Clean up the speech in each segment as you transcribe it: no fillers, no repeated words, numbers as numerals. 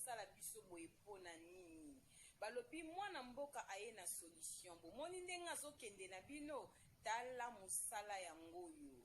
sala biso boye pona nini balobi mwana mboka aye na solution bomoni ndenge azokende na bino tala mosala yango yo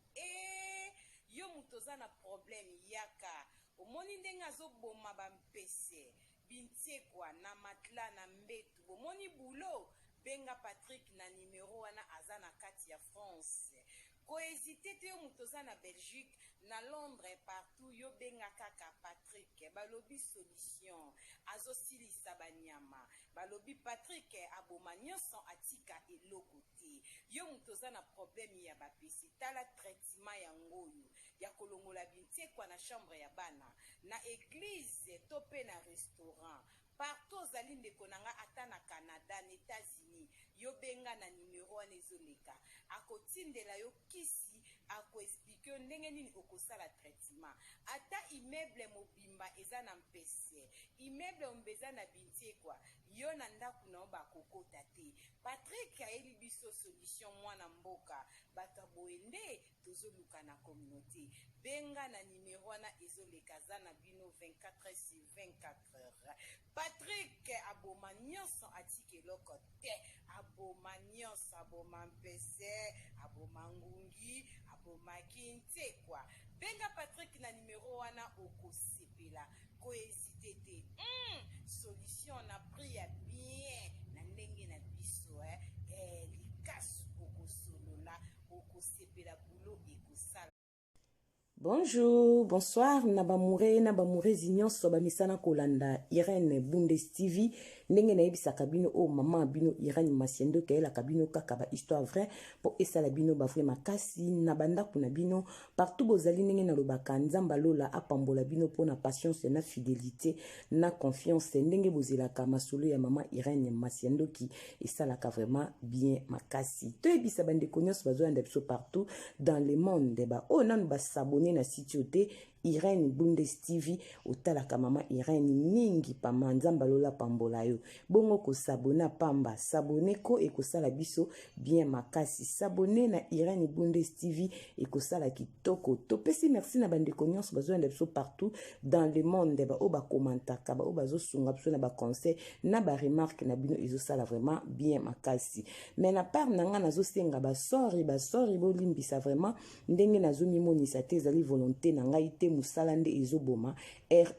yo moto oza na problème yaka omoni ndenge azoboma bampese bintiekwa na matla na mbetu bomoni bulo benga Patrick na numero wana aza na kati ya France kohésite te yo moto oza na Belgique na Londres partout yo benga kaka Patrick balobi solution azosilisa banyama balobi Patrick aboma nyonso atika eloko te yo moto oza na problème ya bapesi tala traitement yango oyo ya kolongola bintiekwa na chambre ya bana na église to pe na restaurant partout ozali ndeko nanga ata na Canada na États-Unis yo benga na numero wana ezoleka akotindela yo kisi akoexplike yo ndenge nini okosala traitement ata immeuble mobimba eza na mpese immeuble ombeza na bintiekwa yo na ndako na yo bakokota te Patrick ayeli biso solution mwana mboka bato boende tozoluka na communauté benga na numero wana ezoleka za na bino 24h/24h Patrick aboma nyonso atiki eloko te aboma nyonso aboma mpese aboma ngungi aboma kintiekwa benga Patrick na numero wana okosepela kohésite te solution na prix ya bien na ndenge na biso likasu okosolola okosepela bulo ekosala. Bonjour, bonsoir, nabamoure nyonso bamisana kolanda Irene Bundes TV ndenge na yebisaka bino o mama bino Irene Masiendo kayelaka bino kaka ba histoire vrai po esala bino ba vrai makasi na bandako na bino partout bozali ndenge na lobaka nzamba lola apambola bino po na patience na fidélité na confiance ndenge bozelaka masolo ya mama Irene Masiendo ki esalaka vraiment bien makasi to yebisa bandeko nyonso bazoyanda biso partout dans le monde ba o nanu basabone na site ote Irene Bundes TV otalaka mama Irene mingi pamba nzamba lola pambola yo bongo ko sabona pamba sabone ko ekosala biso bien makasi sabone na Irene Bundes TV ekosala kitoko topesi merci na bandeko nyonso bazoyanda biso partout dans le monde ba o ba commentaka ba o bazosunga biso na ba conseil na ba remarque na bino ezosala vraiment bien makasi mais na part nanga nazosenga ba sorry bolimbisa vraiment ndenge nazomimonisa te ezali volonté na ngai te musala nde ezoboma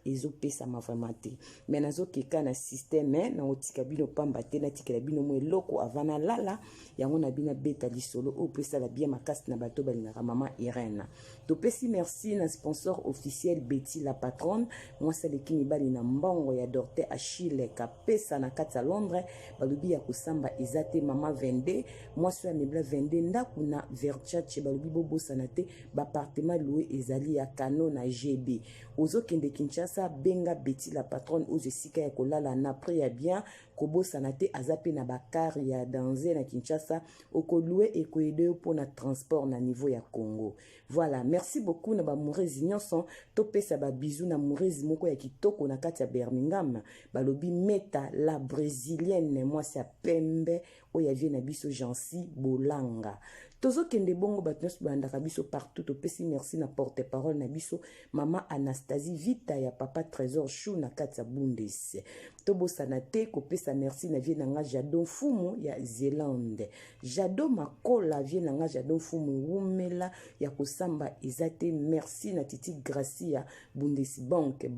ezopesa ma vraiment te mais nazokeka na système na otika bino pamba te na tikela bino mo eloko avana lala yango na bina beta lisolo o pesa la bien makasi na bato balingaka mama Irene topesi merci na sponsor officiel Betty la patronne mwasa lekini bali na mbongo ya Dorte Achille kapesa na kati ya Londres balubi ya kusamba ezate mama vende mwasa ya mebla vende ndaku na Verchurch balubi bobosana te ba appartement loué ezali ya Kano na GB ozokende Kinshasa benga Betty la patronne ozo sika ya kolala na prix ya bien kobosana te azape na bakar ya danse na Kinshasa okolue ekoede pour na transport na niveau ya Congo. Voilà, merci beaucoup na ba mourezi nyonso topesa ba bisou na mourezi moko ya kitoko na kati ya Birmingham balobi meta la brésilienne moi sa pembe oya vie na biso Jansi Bolanga tozokende bongo batnos bandaka biso partout topesi merci na porte-parole na biso mama Anastasie Vita ya papa Trésor Chou na kati ya Bundes tobosana te kopesa merci na vie na nga Jadon Fumu ya Zélande Jadon Makola vie na nga Jadon Fumu wumela ya kosamba ezate merci na Titi Gracia Bundes banque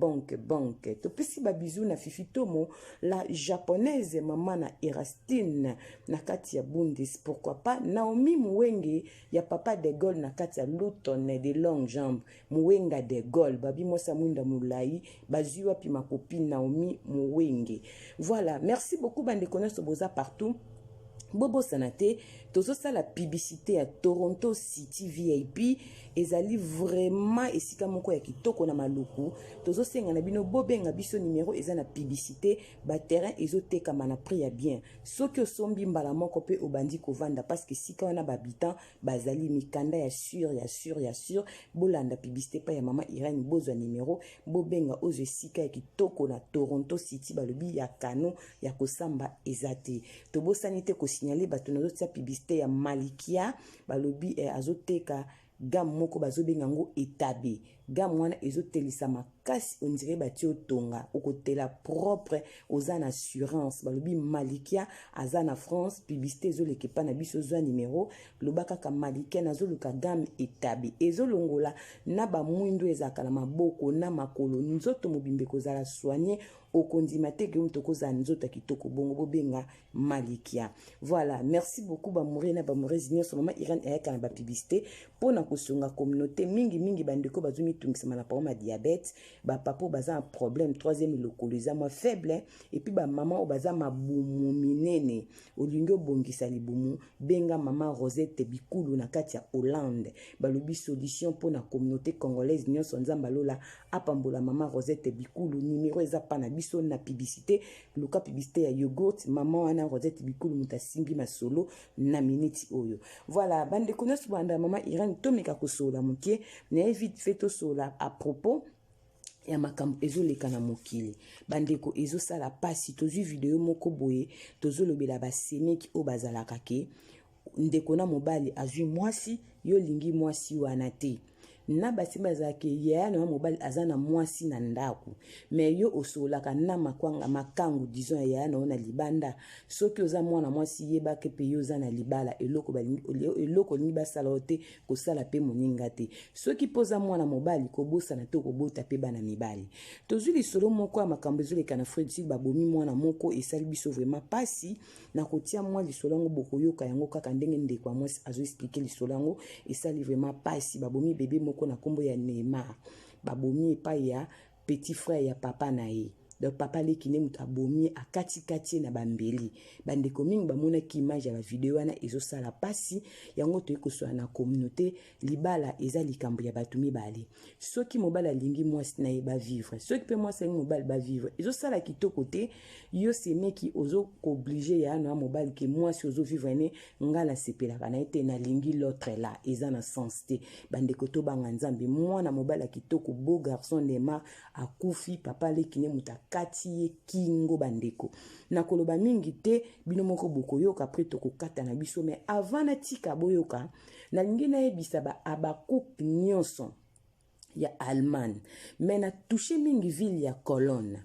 topesi ba bisou na Fifi Tomo la japonaise mama na Erastine na kati ya Bundes pourquoi pas Naomi Muwenge ya papa de Gaulle na kati ya Luton de longue jambe Muwenga de Gaulle babi mosa mwinda mulai baziwa pi ma copine Naomi Muwenge. Voilà, merci beaucoup bandeko nyonso boza partout. Bobo sanate tozo la publicité à Toronto City VIP ezali vraiment esika moko ya kitoko na maluku tozo senga na bino bobenga biso numéro eza na publicité ba terrain ezoteka mana prix ya bien soki osombi mbala moko pe obandi kovanda parce que sika wana ba habitant bazali mikanda ya sûr bolanda publicité pa ya mama Irene bozwa numéro bobenga ozo sika ya kitoko na Toronto City balobi ya Kano ya kosamba ezate tobo sanité ko signaler bato nazotia publicité ya Malikia balobi azoteka gam moko bazobenga ngo etabe gam wana ezotelisa makasi on dirait batio tonga okotela propre oza na assurance balobi Malikia aza na France publicité ezoleka pa na biso zwa numéro loba kaka Malikia nazoluka gamme etabi ezolongola na bamwindo ezalaka na maboko na makolo nzoto mobimbe kozala soigné okondima te ke mutu kozala nzoto kitoko bongo bobenga Malikia. Voilà, merci beaucoup bamoure na bamourezi nyonso mama Irène ayaka na publicité pona kosunga communauté mingi bandeko bazumi tungisama na paroma diabète ba papa baza un problème troisième localiser moi faible et puis ba maman baza mabumu minene olingo bongisa libumu benga mama Rosette Bikulu na kati ya Hollande balobi solution pona communauté congolaise nyonso nzamba lola apambola mama Rosette Bikulu numéro eza pa na biso na publicité luka publicité ya yogurt maman wana Rosette Bikulu mutasimbi masolo na minute oyo. Voilà bande konos banda mama Irène tomika kosola mukie na vite fait sola à propos ya makambo ezoleka na mokili bandeko ezosala pasi tozwi video moko boye tozolobela basemeki o bazalaka ke ndeko na mobali azwi mwasi yo lingi mwasi wana te na basi bazake ya na mobali azana mwasi na ndaku me yo osolaka na makwanga makangu disons ya na libanda soki oza mwana mwasi yeba ke pe yo za na libala eloko ni basala te ko sala pe moninga te soki poza mwana mobali ko bosa na to ko bota pe bana mibali tozuli solo moko makambo ezoleka na Fred babomi mwana moko esali biso vraiment pasi na kotia mwa lisolango bokoyoka yango kaka ndenge ndeko mwasi azo expliquer lisolango esali vraiment pasi babomi bébé moko na kombo ya Neymar babomi pa ya petit frère ya papa na ye donc papa lekine muta bomi akati na bambeli bandeko mingi bamona ki image ya video wana ezosala pasi yango to ekoswa na communauté libala eza likambo ya batu mibali soki mobala lingi mwasi na ye ba vivre soki pe mwasi lingi mobali ba vivre ezosala kitoko te yo semeki ozo obligé ya na mobali ke mwasi ozo vivre ne ngala sepela kana ete na lingi l'autre là eza na sens te bandeko to banga nzambe mwana mobala kitoko beau garçon Neymar akufi papa lekine muta kati kingo bandeko na koloba mingi te bino moko bokoyoka après to kokata na biso mais avant na tika boyoka na lingi na yebisa ba Abakuk nyonso ya Allemagne mais na touché mingi ville ya Cologne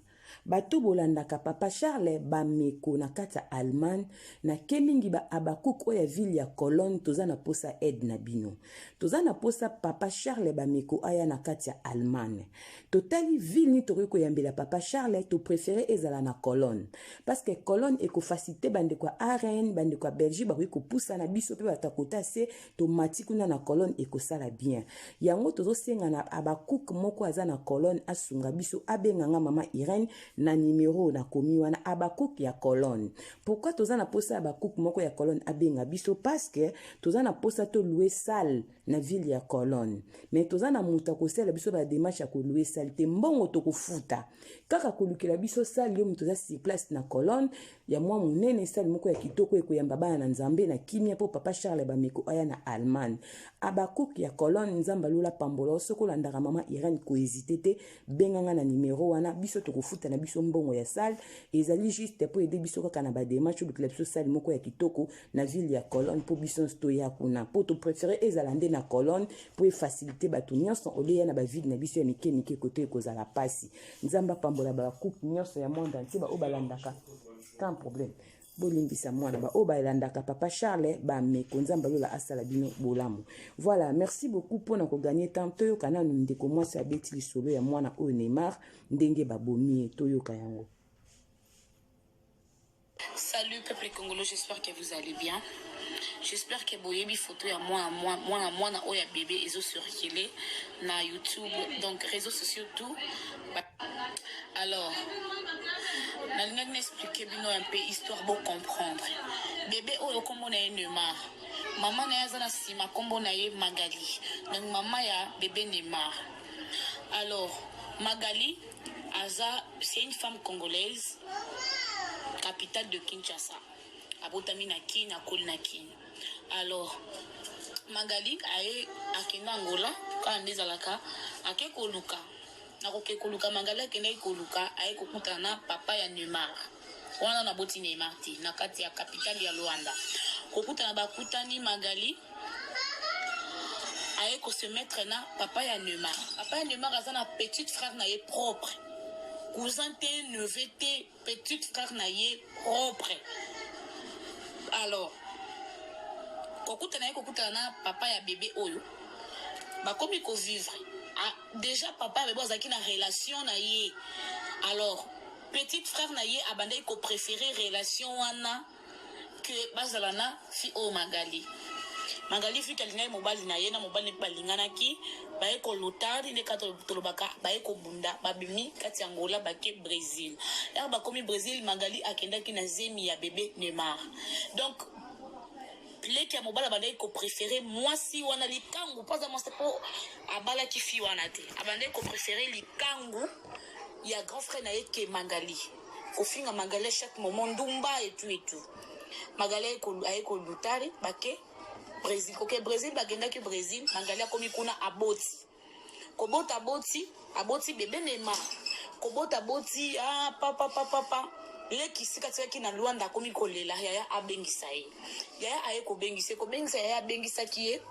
bato bolandaka papa Charles bameko na kati ya Allemagne na kemingi ba Abakuk oya ville ya Cologne toza na posa aide na bino toza na posa papa Charles bameko aya na kati ya Allemagne totali ville ni toriko yambela papa Charles to préféré ezala na Cologne parce que Cologne eko facilité bande kwa Rennes bande kwa Belgique ba ko poussa na biso pe batakota se to matikuna na Cologne eko sala bien yango tozo senga na Abakuk moko aza na Cologne asunga biso abenga nga mama Irène na numéro na komi wana Abakuk ya Cologne. Pourquoi toza na posa Abakuk moko ya Cologne abenga biso parce que toza na posa to louer salle na ville ya Cologne. Mais toza na muta ko sala biso ba démarche ko louer salle te mbongo to kofuta. Kaka ko lukela biso salle yo mutoza si place na Cologne ya mwa munene salle moko ya kitoko ekoyamba bana na Nzambe na kimia po papa Charles bameko aya na Allemagne. Abakuk ya Cologne Nzamba lula pambola soko landaka mama Irène ko hésiter te benganga na numéro wana biso to kofuta na biso mbongo ya salle ezali juste pour aider biso kaka na ba démarche lukela biso salle moko ya kitoko na ville ya Cologne po biso sto ya kuna po to préférer ezalande na Cologne pour faciliter batu nyonso oleya na ba ville na biso ya mike côté ekozala pasi Nzamba pambola ba coupe nyonso ya monde entier ba obalandaka sans problème bolimbisa mwana ba obalandaka papa Charles ba meko Nzamba lola asala bino bolamu. Voilà, merci beaucoup pour na ko gagner temps toyoka na ndeko mwasi abeti lisolo ya mwana o Neymar ndenge babomi toyoka yango. Salut peuple congolais, j'espère que vous allez bien. J'espère que vous avez photo ya moi oya bébé ils ont circulé na YouTube donc réseaux sociaux tout. Alors na linga m'expliquer bino un peu histoire pour comprendre. Bébé oyo kombo na Neymar. Maman na yazana sima kombo na ye Magali. Donc maman ya bébé Neymar. Alors Magali Aza c'est une femme congolaise capitale de Kinshasa. Abotami na Kin na Kol na Kin. Alors Magali aye akenda Angola quand ndezalaka ake koluka na koke koluka Magali akenda koluka aye kokutana papa ya Neymar wana na boti Neymar ti na kati ya capitale ya Luanda kokutana bakutani Magali aye ko se mettre na papa ya Neymar. Papa ya Neymar aza na petit frère na ye propre. Cousin te, neveu te, petit frère na ye propre. Alors, kokutana ye kokutana na papa ya bébé oyo. Bakomi ko vivre. Ah, déjà papa ya bébé azaki na relation na ye. Alors, petit frère na ye abandai ko préférer relation wana que bazalana fi o Magali. Magali fi kalinga mobali na ye na mobali balingana ki bae ko lutari ne kato tolobaka bae ko bunda babimi kati Angola bake Brésil. Ya bakomi Brésil Magali akendaki na zemi ya bébé Neymar. Donc leki ya mobala bandai ko préférer moi si wana likangu pas moi c'est pour abala ki fi wana te. Abandai ko préférer likangu ya grand frère na ye ke Magali. Au fin Magali chaque moment ndumba et tout. Magali aiko lutari bake Brésil. Ok, Brésil bagenda ki Brésil, Magali akomi kuna aboti. Kobota aboti bébé Neymar. Kobota aboti papa. Leki sika tsaki na Luanda akomi kolela yaya abengisa ye. Yaya aye kobengisa yaya abengisa kiye.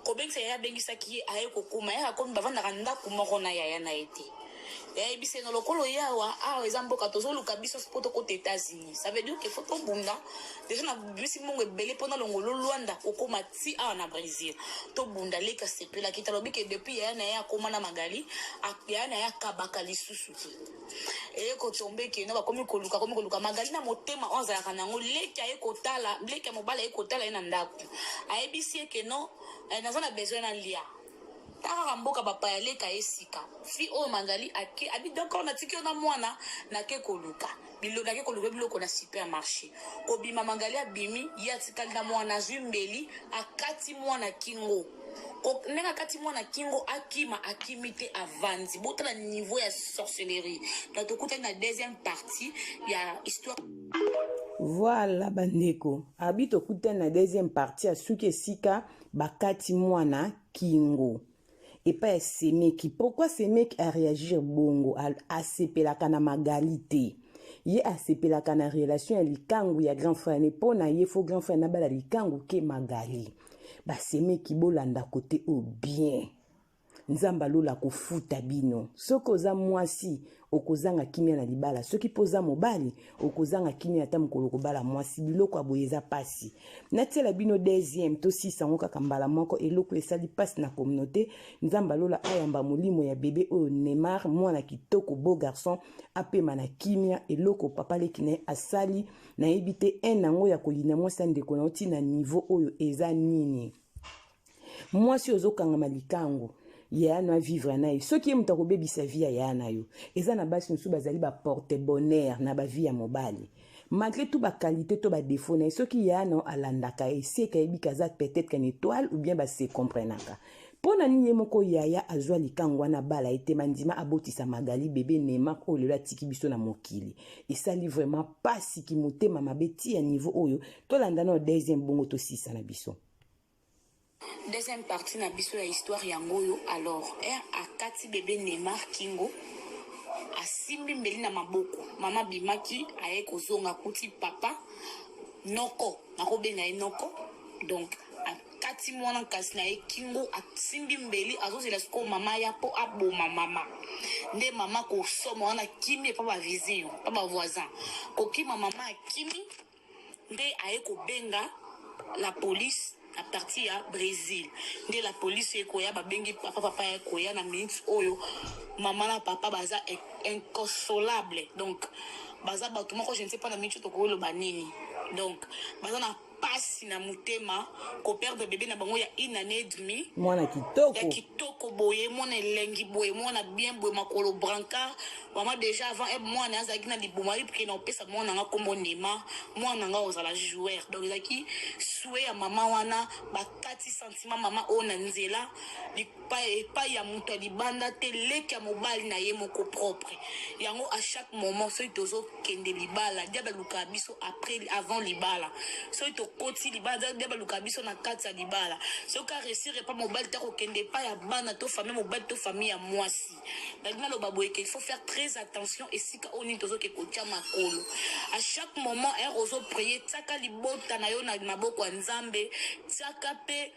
Kobengisa yaya abengisa kiye aye kokuma yaya akomi bavanda kanda kumoko na yaya na ete. Et bien, c'est lokolo yawa exemple katozo luka biso poto côté États-Unis. Ça veut dire que faut to bunda. Déjà na bisi mongo belé pendant longolo Luanda okoma ti na Brésil. To bunda leka sepela kita lobi que depuis ya na ya koma na Magali, ya na ya kabaka lisusu ti. Et ko tombe ke no ba komi koluka Magali na motema onza ya kanango leka ye kotala, leka mobala ye kotala ina ndako. Ayebisi ke no na besoin na lia. Taka mboka papa ya leka esika fi o Magali aki abi donc on a tiki on a mwana na ke koluka biloko na supermarché obima Magali abimi ya tikali na mwana zumbeli akati mwana kingo ko nenga kati mwana kingo akimite avandi botala niveau ya sorcellerie donc tokuta na deuxième partie ya histoire. Voilà bandeko abi tokuta na deuxième partie asuki esika bakati mwana kingo. Et pas Semeki. Pourquoi Semeki a réagi bongo à sepelaka na Magali te? Ye a sepelaka na relation ya likangu ya grand frère ne pona ye fo grand frère na bala likangu ke Magali. Ba Semeki bolanda côté au bien. Nzamba lola kofuta bino. Soko za mwasi okozanga kimia na libala. Soki poza mobali okozanga kimia ata mukolo kobala mwasi biloko aboyeza pasi. Natiela bino deuxième to 600 kaka mbala moko eloko esali pasi na communauté. Nzamba lola ayamba molimo ya bébé o Neymar mwana kitoko beau garçon apema na kimia eloko papa lekine asali na ebite enango ya kolina mwasi ndeko na oti na niveau oyo eza nini. Mwasi ozokanga malikango ya na vivre na ye soki muta ko bebisa vie ya na yo eza na basi nsu bazali ba porte bonheur na ba vie ya mobali malgré tout ba qualité to ba défaut na soki ya na alandaka eseka ebika za peut-être qu'une étoile ou bien ba se comprenaka pona nini moko yaya azwa likangwa na bala ete mandima abotisa Magali bébé Neymar o lelo atiki biso na mokili esali vraiment pasi ki motema mabeti ya niveau oyo to landa na deuxième bongo to 6 na biso. Deuxième partie na biso ya histoire yangoyo alors akati bébé Neymar kingo asimbi mbeli na maboko mama bimaki aye kozonga kuti papa noko nakobenga ye noko donc akati mwana kasi na ye kingo asimbi mbeli azozela siko mama ya po aboma mama nde mama kosoma wana kimi pa ba vision pa ba voisin kokima mama akimi nde aye kobenga la police à partir à Brésil. De la police ekoya babengi papa ekoya na minutes oyo maman na papa baza inconsolable. Donc baza bato moko je ne sais pas na minutes to ko lo banini. Donc baza na pasi na mutema ko perdre bébé na bango ya 1 année et demie. Mwana kitoko. Ya kitoko boye mwana elengi boye mwana bien boye makolo brancard. Maman déjà avant mwana azaki na libomari parce que na opesa mwana nga kombo Neymar mwana nga ozala joueur. Donc ezaki souhait ya maman wana bakati sentiment maman ona nzela pas ya muto libanda te leki ya mobali na ye moko propre. Yango à chaque moment so itozo kende libala diaba luka biso après avant libala. So ito koti libala diaba luka biso na kati ya libala. So ka réussir pas mobali ta ko kende pas ya bana to famille mobali to famille ya mwasi. Dalina lo baboye qu'il faut faire très attention et si ka oni tozo ke kotia makolo. À chaque moment ozo prier tsaka libota na yo na maboko ya Nzambe tsaka pe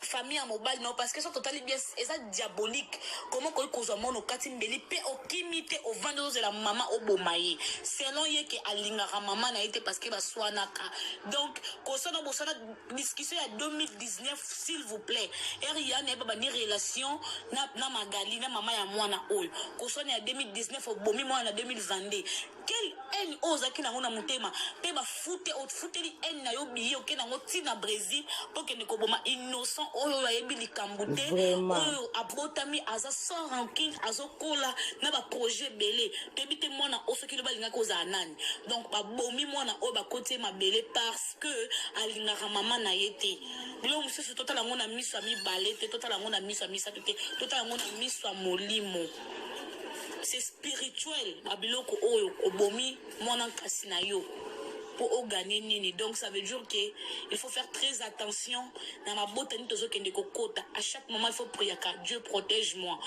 famille à mobile non parce que ça totalement bien et ça diabolique comment qu'on cause mon au katimbeli pe au kimité au 22 de la maman au bomaye selon yé que alingara maman na été parce que ba swanaka donc qu'on soit dans discussion à 2019 s'il vous plaît rien n'est pas ni relation na magali na maman ya mwana oyo qu'on soit à 2019 au bomi moi en 2022 quelle haine osa ki na ngona mutema pe ba fute li haine na yo biyo ke na ngoti na Brésil pour que ne koboma innocent oyo ya yebi kambute oyo abotami aza sans ranking azokola na ba projet belé pe bite mwana oso ki lo balinga koza nani donc ba bomi mwana oyo ba kote ma belé parce que alinga maman na yete bilo mususu total ngona miso mi balete total ngona miso mi satete total ngona miso molimo. C'est spirituel abiloko oyo obomi mwana kasi na yo pour gagner nini donc ça veut dire que il faut faire très attention na mabota ni tozo kende kokota à chaque moment il faut prier car Dieu protège moi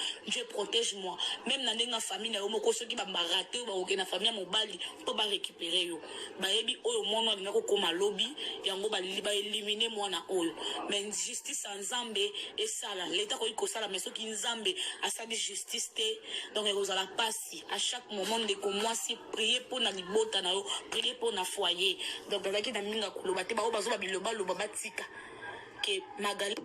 même na ndenga famille na yo moko soki ba raté ba okena famille mobali pour ba récupérer yo ba yebi oyo mwana na ko koma lobby yango ba éliminer mwana oyo mais justice en Nzambe et ça là l'état ko ikosala mais soki Nzambe asali justice te donc il faut la passer à chaque moment de ko moi si prier pour na libota na yo prier pour na foyer donc dans la qui minga kuloba te ba bazo ba biloba loba batika ke magali.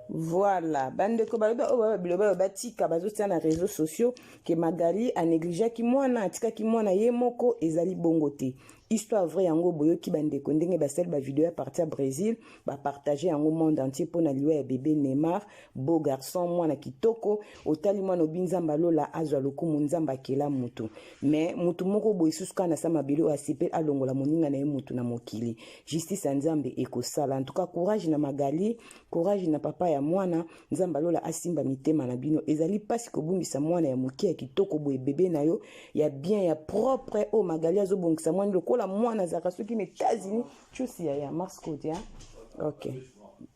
Voilà, bande ko ba biloba batika bazo tia na réseaux sociaux que Magali a négligé ki mwana atika ki mwana ye moko ezali bongote. Histoire vraie yango boyo ki bande ko ndenge ba sel ba vidéo à partir Brésil ba partager yango monde entier pour na liwa ya bébé Neymar beau garçon mwana kitoko otali mwana obinzamba lola azwa lokumu nzamba kela mutu mais mutu moko boy suska na sama bilo asipe alongola moninga na ye mutu na mokili justice nzambe ekosala en tout cas courage na Magali courage na papa ya mwana nzamba lola asimba mitema na bino ezali pasi ko bungisa mwana ya moki ya kitoko boy bébé na yo ya bien ya propre o Magali azo bungisa mwana la mwana zaka soki me États-Unis chusi ya Mars Code ya OK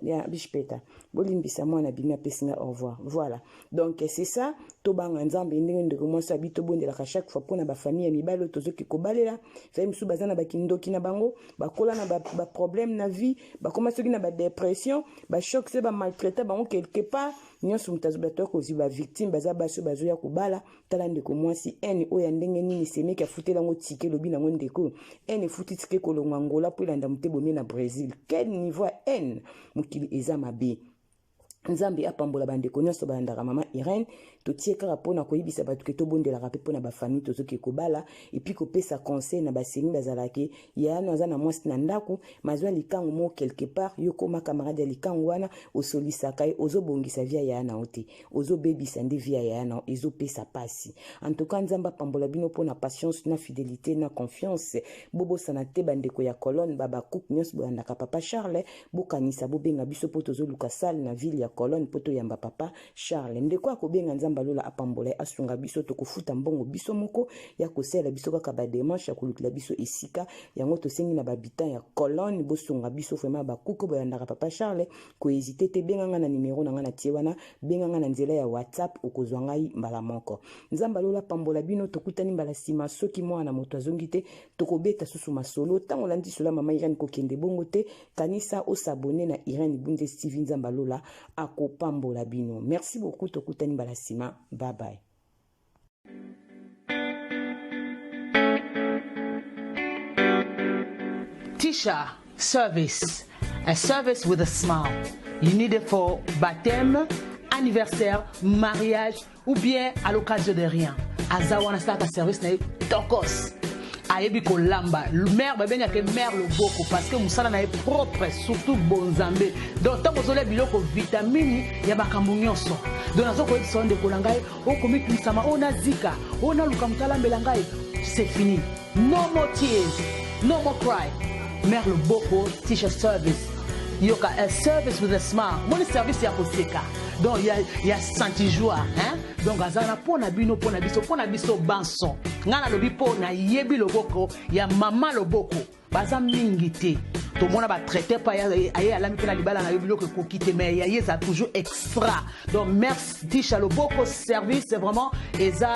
ya bishpeta bolimbisa mwana bimia pesinga au revoir voilà donc c'est ça to banga nzambe ndenge ndeko mwasa bito bondela ka chaque fois pona ba famille ya mibalo tozoki kobalela fa misu bazana ba kindoki na bango bakola na ba problème na vie ba commencer na ba dépression ba choc c'est ba maltraiter bango quelque part nyonso mutazubato ko ziba victime baza baso bazo ya kubala tala ndeko mwasi ene oya ndenge nini semeka futela ngo tike lobi na ngo ndeko ene futi tike ko longangola po ilanda mutebo na Brésil quel niveau n mukili eza mabe nzambe apambola bandeko nyonso bandaka mama Irene totie kaka pona koyibisa batu ke tobondela rape pona ba famille tozoki kobala et puis kopesa conseil na baseni bazalaki ya na zana mwasi na ndako mazwa likango mo quelque part yoko ma camarade likango wana osolisa kai ozobongisa via ya na ote ozobebisa ndi via ya na ezopesa pasi en tout cas nzamba pambola bino pona patience na fidélité na confiance bobo sanate bandeko ya colonne baba cook nyonso bandaka papa Charles bokanisa bobenga biso poto zoluka salle na ville ya colonne poto yamba papa Charles ndeko akobenga nzamba lola apambola asunga biso tokofuta mbongo biso moko ya kosela biso kaka ba démarche ya kolukila biso esika yango tosengi na babita ya colonne bosunga biso vraiment bakuko boyandaka papa Charles ko hésiter te benganga na numéro na nga na tie wana benganga na nzela ya WhatsApp okozwa ngai mbala moko nzamba lola pambola bino tokutani mbala sima soki mwana moto azongi te tokobeta susu masolo tango landi sola mama Irene kokende bongo te kanisa o s'abonner na Irene Bunde TV nzamba lola akopambola bino merci beaucoup tokutani mbala sima bye bye. Tisha service, a service with a smile. You need it for baptême, anniversaire, mariage ou bien à l'occasion de rien. Azawana start a service na tokos. Ayebi ko lamba mère babenya ke mère le boko parce que musala na propre surtout bonzambe donc tant que biloko vitamine ya bakambu nyonso donc nazo ko sonde ko langai o komi pisama ona zika ona luka mutala mbelangai c'est fini no more tears no more cry mère le boko Tisha service yoka a service with a smile mon service ya koseka donc il y a senti joie hein donc azana pona bino pona biso banson ngana lobi pona yebi loboko ya mama loboko baza mingi te to mona ba traiter pa aye ala mipela libala na biloko ko kite mais ya ça toujours extra donc merci Tisha loboko service c'est vraiment eza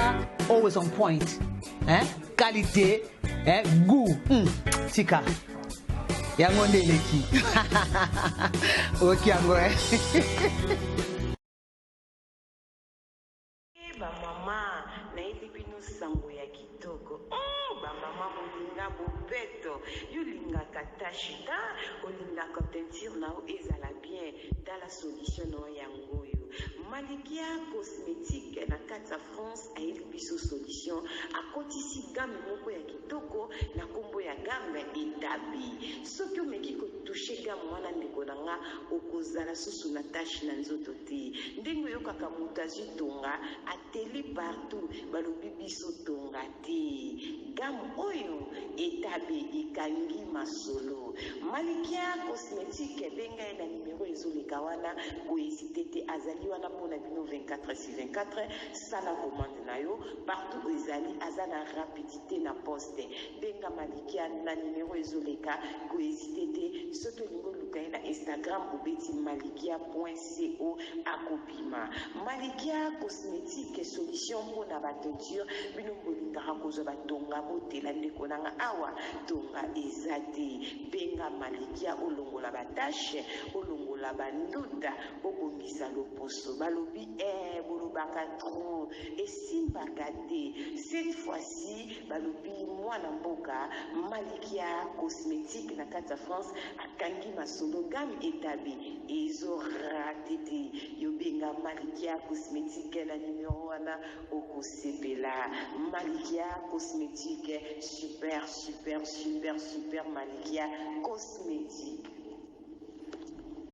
always on point hein qualité hein goût tika yango nde eleki oki yango bamama nayebi bino sango ya kitoko bamama bolinga bobeto yolingaka tashita olingaka teinture nao ezala bien dans la solution nao yango oyo Malikia cosmétique na kati ya France ayeli biso solution akotisi gamme moko ya kitoko na kombo ya gamme etabi soki omeki kotushe gamme wana ndeko na nga okozala susu na tashe na nzoto te ndenge oyokaka moto azwi tonga ateli partout balobi biso tonga te gamme oyo etabi ekangi masolo Malikia cosmétique benga ye na numero ezoleka wana kohésite te azali wana mpona bino 24/24 sala commande na yo partout ezali aza na rapidité na poste benga Malikia na numero ezoleka kohésite te soki olingi oluka ye na Instagram obeti malikia.co akobima Malikia cosmétique solution mpona bateinture bino bolingaka kozwa batonga botela ndeko nanga awa tonga eza te benga Malikia olongola batashe olongola banduta obongisa loposo balobi bolobaka trop esimbaka te cette fois-ci balobi mwana mboka Malikia cosmétique na kati ya France akangi masolo gamme etabi ezorate te yobenga Malikia cosmétique na numero wana okosepela Malikia cosmétique super Malikia cosmétique.